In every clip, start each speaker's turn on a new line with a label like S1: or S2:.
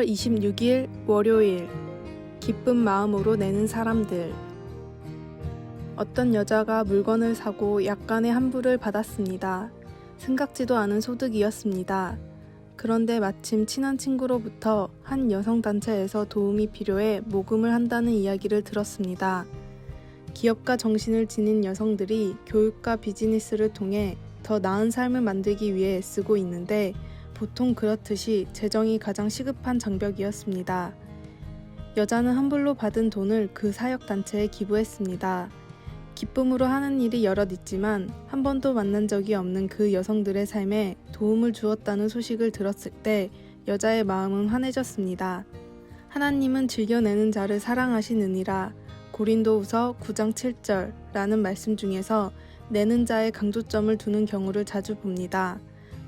S1: 4월 26일 월요일. 기쁜 마음으로 내는 사람들. 어떤 여자가 물건을 사고 약간의 환불을 받았습니다. 생각지도 않은 소득이었습니다. 그런데 마침 친한 친구로부터 한 여성단체에서 도움이 필요해 모금을 한다는 이야기를 들었습니다. 기업가 정신을 지닌 여성들이 교육과 비즈니스를 통해 더 나은 삶을 만들기 위해 애쓰고 있는데 보통 그렇듯이 재정이 가장 시급한 장벽이었습니다. 여자는 환불로 받은 돈을 그 사역단체에 기부했습니다. 기쁨으로 하는 일이 여럿 있지만 한 번도 만난 적이 없는 그 여성들의 삶에 도움을 주었다는 소식을 들었을 때 여자의 마음은 환해졌습니다. 하나님은 즐겨내는 자를 사랑하시느니라. 고린도후서 9장 7절 라는 말씀 중에서 내는 자에 강조점을 두는 경우를 자주 봅니다.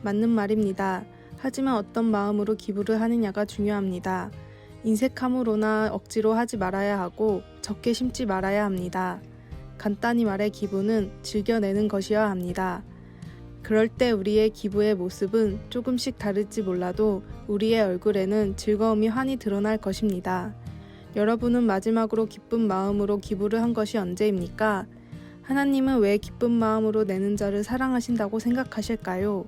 S1: 맞는 말입니다. 하지만 어떤 마음으로 기부를 하느냐가 중요합니다. 인색함으로나 억지로 하지 말아야 하고 적게 심지 말아야 합니다. 간단히 말해 기부는 즐겨내는 것이어야 합니다. 그럴 때 우리의 기부의 모습은 조금씩 다를지 몰라도 우리의 얼굴에는 즐거움이 환히 드러날 것입니다. 여러분은 마지막으로 기쁜 마음으로 기부를 한 것이 언제입니까? 하나님은 왜 기쁜 마음으로 내는 자를 사랑하신다고 생각하실까요?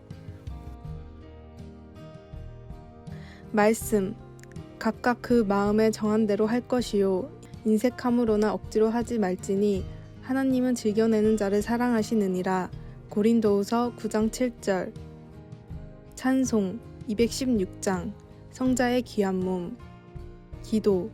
S1: 말씀. 각각 그 마음에 정한 대로 할 것이요. 인색함으로나 억지로 하지 말지니 하나님은 즐겨내는 자를 사랑하시느니라. 고린도후서 9장 7절. 찬송 216장. 성자의 귀한 몸. 기도.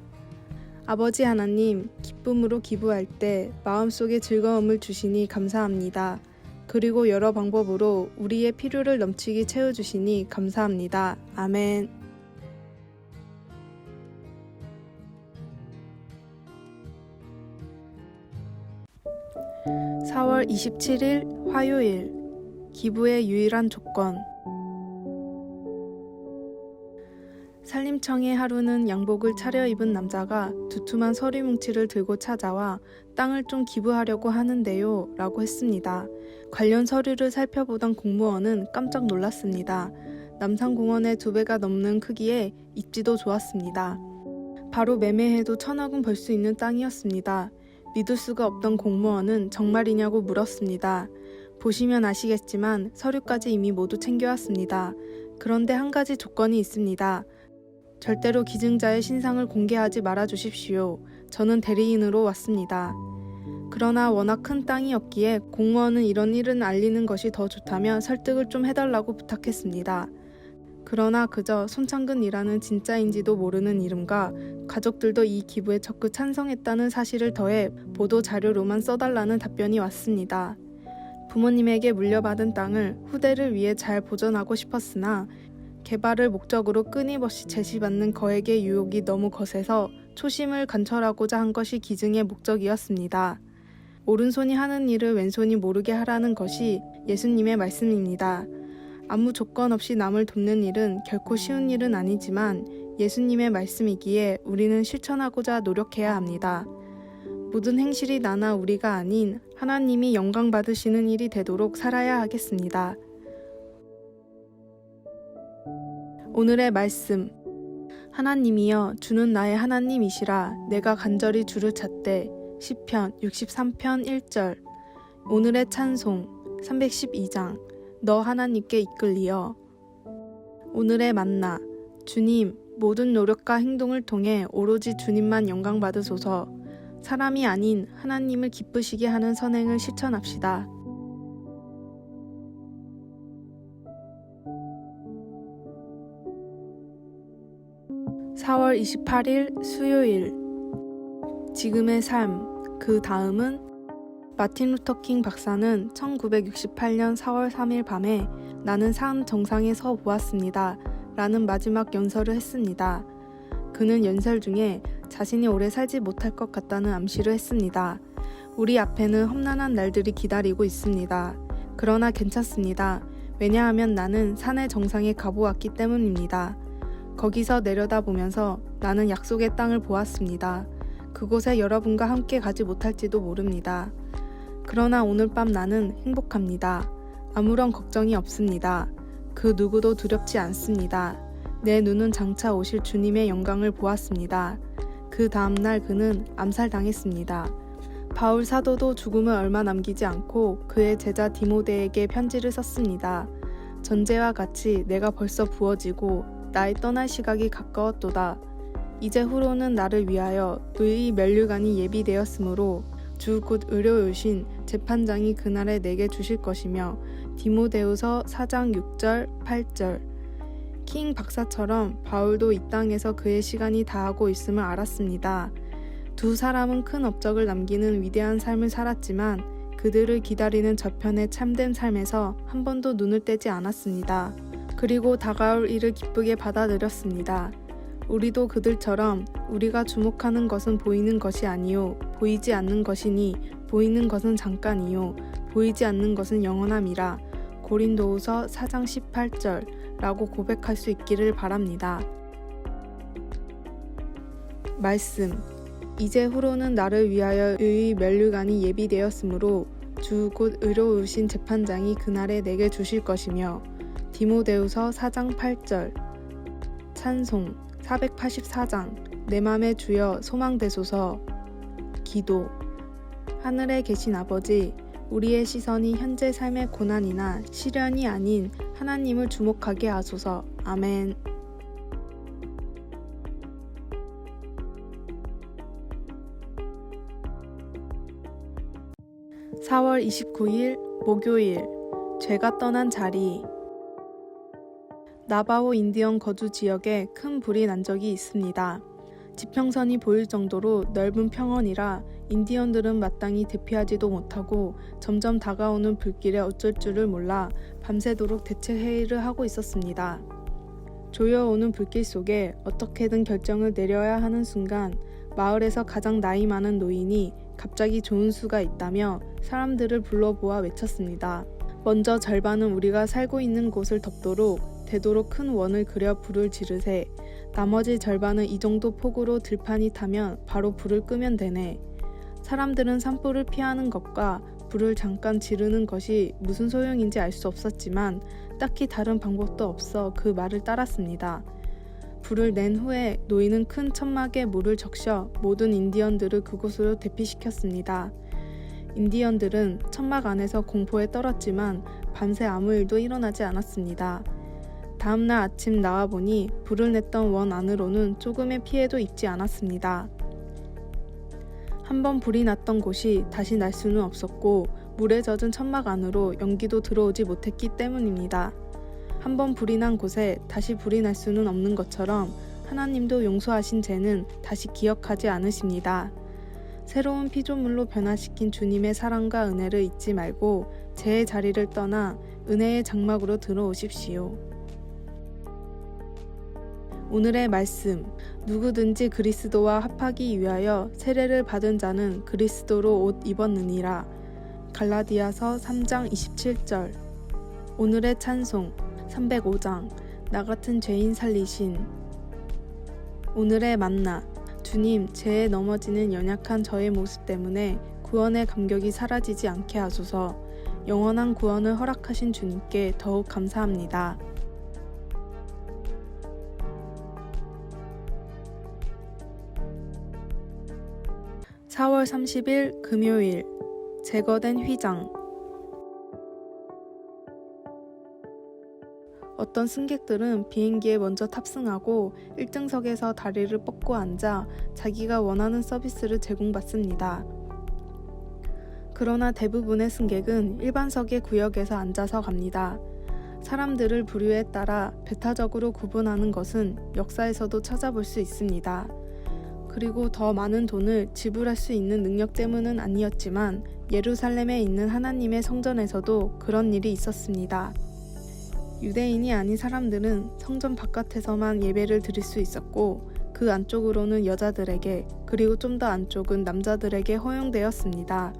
S1: 아버지 하나님, 기쁨으로 기부할 때 마음속에 즐거움을 주시니 감사합니다. 그리고 여러 방법으로 우리의 필요를 넘치게 채워주시니 감사합니다. 아멘. 4월 27일 화요일. 기부의 유일한 조건. 산림청의 하루는 양복을 차려입은 남자가 두툼한 서류 뭉치를 들고 찾아와 땅을 좀 기부하려고 하는데요 라고 했습니다. 관련 서류를 살펴보던 공무원은 깜짝 놀랐습니다. 남산공원의 2배가 넘는 크기에 입지도 좋았습니다. 바로 매매해도 1,000억은 벌 수 있는 땅이었습니다. 믿을 수가 없던 공무원은 정말이냐고 물었습니다. 보시면 아시겠지만 서류까지 이미 모두 챙겨왔습니다. 그런데 한 가지 조건이 있습니다. 절대로 기증자의 신상을 공개하지 말아 주십시오. 저는 대리인으로 왔습니다. 그러나 워낙 큰 땅이었기에 공무원은 이런 일은 알리는 것이 더 좋다며 설득을 좀 해달라고 부탁했습니다. 그러나 그저 손창근이라는 진짜인지도 모르는 이름과 가족들도 이 기부에 적극 찬성했다는 사실을 더해 보도 자료로만 써달라는 답변이 왔습니다. 부모님에게 물려받은 땅을 후대를 위해 잘 보존하고 싶었으나 개발을 목적으로 끊임없이 제시받는 거액의 유혹이 너무 거세서 초심을 관철하고자 한 것이 기증의 목적이었습니다. 오른손이 하는 일을 왼손이 모르게 하라는 것이 예수님의 말씀입니다. 아무 조건 없이 남을 돕는 일은 결코 쉬운 일은 아니지만 예수님의 말씀이기에 우리는 실천하고자 노력해야 합니다. 모든 행실이 나나 우리가 아닌 하나님이 영광 받으시는 일이 되도록 살아야 하겠습니다. 오늘의 말씀. 하나님이여 주는 나의 하나님이시라. 내가 간절히 주를 찾되. 시편 63편 1절. 오늘의 찬송 312장. 너 하나님께 이끌리어. 오늘의 만나. 주님, 모든 노력과 행동을 통해 오로지 주님만 영광 받으소서. 사람이 아닌 하나님을 기쁘시게 하는 선행을 실천합시다. (4월 28일) 수요일. 지금의 삶. 그 다음은 마틴 루터 킹 박사는 1968년 4월 3일 밤에 나는 삶 정상에 서 보았습니다 라는 마지막 연설을 했습니다. 그는 연설 중에 자신이 오래 살지 못할 것 같다는 암시를 했습니다. 우리 앞에는 험난한 날들이 기다리고 있습니다. 그러나 괜찮습니다. 왜냐하면 나는 산의 정상에 가보았기 때문입니다. 거기서 내려다보면서 나는 약속의 땅을 보았습니다. 그곳에 여러분과 함께 가지 못할지도 모릅니다. 그러나 오늘 밤 나는 행복합니다. 아무런 걱정이 없습니다. 그 누구도 두렵지 않습니다. 내 눈은 장차 오실 주님의 영광을 보았습니다. 그 다음날 그는 암살당했습니다. 바울 사도도 죽음을 얼마 남기지 않고 그의 제자 디모데에게 편지를 썼습니다. 전제와 같이 내가 벌써 부어지고 나의 떠날 시각이 가까웠도다. 이제 후로는 나를 위하여 의의 면류관이 예비되었으므로 주 곧 의로우신 재판장이 그날에 내게 주실 것이며 디모데후서 4장 6절 8절. 킹 박사처럼 바울도 이 땅에서 그의 시간이 다하고 있음을 알았습니다. 두 사람은 큰 업적을 남기는 위대한 삶을 살았지만 그들을 기다리는 저편의 참된 삶에서 한 번도 눈을 떼지 않았습니다. 그리고 다가올 일을 기쁘게 받아들였습니다. 우리도 그들처럼 우리가 주목하는 것은 보이는 것이 아니요 보이지 않는 것이니 보이는 것은 잠깐이요 보이지 않는 것은 영원함이라. 고린도후서 4장 18절 라고 고백할 수 있기를 바랍니다. 말씀. 이제 후로는 나를 위하여 의의 면류관이 예비되었으므로 주 곧 의로우신 재판장이 그날에 내게 주실 것이며 디모데후서 4장 8절. 찬송 484장. 내 맘에 주여 소망되소서. 기도. 하늘에 계신 아버지, 우리의 시선이 현재 삶의 고난이나 시련이 아닌 하나님을 주목하게 하소서. 아멘. 4월 29일 목요일. 죄가 떠난 자리. 나바호 인디언 거주 지역에 큰 불이 난 적이 있습니다. 지평선이 보일 정도로 넓은 평원이라 인디언들은 마땅히 대피하지도 못하고 점점 다가오는 불길에 어쩔 줄을 몰라 밤새도록 대책 회의를 하고 있었습니다. 조여오는 불길 속에 어떻게든 결정을 내려야 하는 순간 마을에서 가장 나이 많은 노인이 갑자기 좋은 수가 있다며 사람들을 불러보아 외쳤습니다. 먼저 절반은 우리가 살고 있는 곳을 덮도록 되도록 큰 원을 그려 불을 지르세. 나머지 절반은 이 정도 폭으로 들판이 타면 바로 불을 끄면 되네. 사람들은 산불을 피하는 것과 불을 잠깐 지르는 것이 무슨 소용인지 알 수 없었지만 딱히 다른 방법도 없어 그 말을 따랐습니다. 불을 낸 후에 노인은 큰 천막에 물을 적셔 모든 인디언들을 그곳으로 대피시켰습니다. 인디언들은 천막 안에서 공포에 떨었지만 밤새 아무 일도 일어나지 않았습니다. 다음날 아침 나와보니 불을 냈던 원 안으로는 조금의 피해도 입지 않았습니다. 한번 불이 났던 곳이 다시 날 수는 없었고 물에 젖은 천막 안으로 연기도 들어오지 못했기 때문입니다. 한번 불이 난 곳에 다시 불이 날 수는 없는 것처럼 하나님도 용서하신 죄는 다시 기억하지 않으십니다. 새로운 피조물로 변화시킨 주님의 사랑과 은혜를 잊지 말고 죄의 자리를 떠나 은혜의 장막으로 들어오십시오. 오늘의 말씀. 누구든지 그리스도와 합하기 위하여 세례를 받은 자는 그리스도로 옷 입었느니라. 갈라디아서 3장 27절. 오늘의 찬송 305장. 나 같은 죄인 살리신. 오늘의 만나. 주님, 죄에 넘어지는 연약한 저의 모습 때문에 구원의 감격이 사라지지 않게 하소서. 영원한 구원을 허락하신 주님께 더욱 감사합니다. 4월 30일 금요일. 제거된 휘장. 어떤 승객들은 비행기에 먼저 탑승하고 1등석에서 다리를 뻗고 앉아 자기가 원하는 서비스를 제공받습니다. 그러나 대부분의 승객은 일반석의 구역에서 앉아서 갑니다. 사람들을 부류에 따라 배타적으로 구분하는 것은 역사에서도 찾아볼 수 있습니다. 그리고 더 많은 돈을 지불할 수 있는 능력 때문은 아니었지만 예루살렘에 있는 하나님의 성전에서도 그런 일이 있었습니다. 유대인이 아닌 사람들은 성전 바깥에서만 예배를 드릴 수 있었고 그 안쪽으로는 여자들에게 그리고 좀 더 안쪽은 남자들에게 허용되었습니다.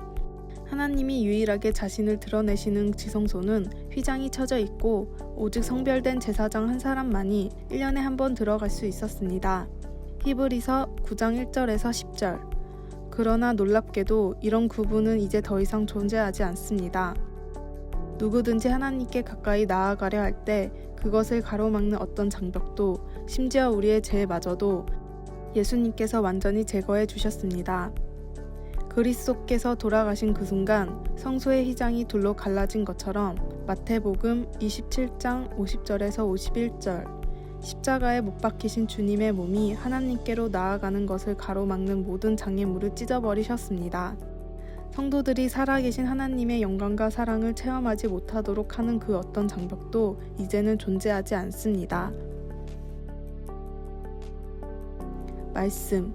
S1: 하나님이 유일하게 자신을 드러내시는 지성소는 휘장이 쳐져 있고 오직 성별된 제사장 한 사람만이 1년에 한 번 들어갈 수 있었습니다. 히브리서 9장 1절에서 10절. 그러나 놀랍게도 이런 구분은 이제 더 이상 존재하지 않습니다. 누구든지 하나님께 가까이 나아가려 할 때 그것을 가로막는 어떤 장벽도, 심지어 우리의 죄마저도 예수님께서 완전히 제거해 주셨습니다. 그리스도께서 돌아가신 그 순간 성소의 휘장이 둘로 갈라진 것처럼 마태복음 27장 50절에서 51절, 십자가에 못 박히신 주님의 몸이 하나님께로 나아가는 것을 가로막는 모든 장애물을 찢어버리셨습니다. 성도들이 살아계신 하나님의 영광과 사랑을 체험하지 못하도록 하는 그 어떤 장벽도 이제는 존재하지 않습니다. 말씀,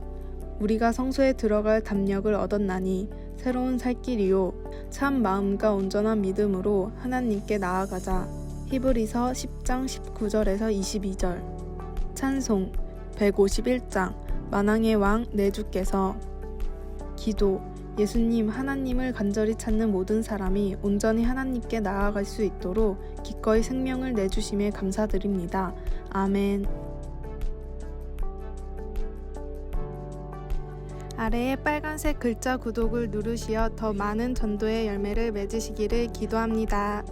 S1: 우리가 성소에 들어갈 담력을 얻었나니 새로운 살 길이요 참 마음과 온전한 믿음으로 하나님께 나아가자. 히브리서 10장 19절에서 22절. 찬송 151장 만왕의 왕 내 주께서. 기도, 예수님 하나님을 간절히 찾는 모든 사람이 온전히 하나님께 나아갈 수 있도록 기꺼이 생명을 내주심에 감사드립니다. 아멘. 아래의 빨간색 글자 구독을 누르시어 더 많은 전도의 열매를 맺으시기를 기도합니다.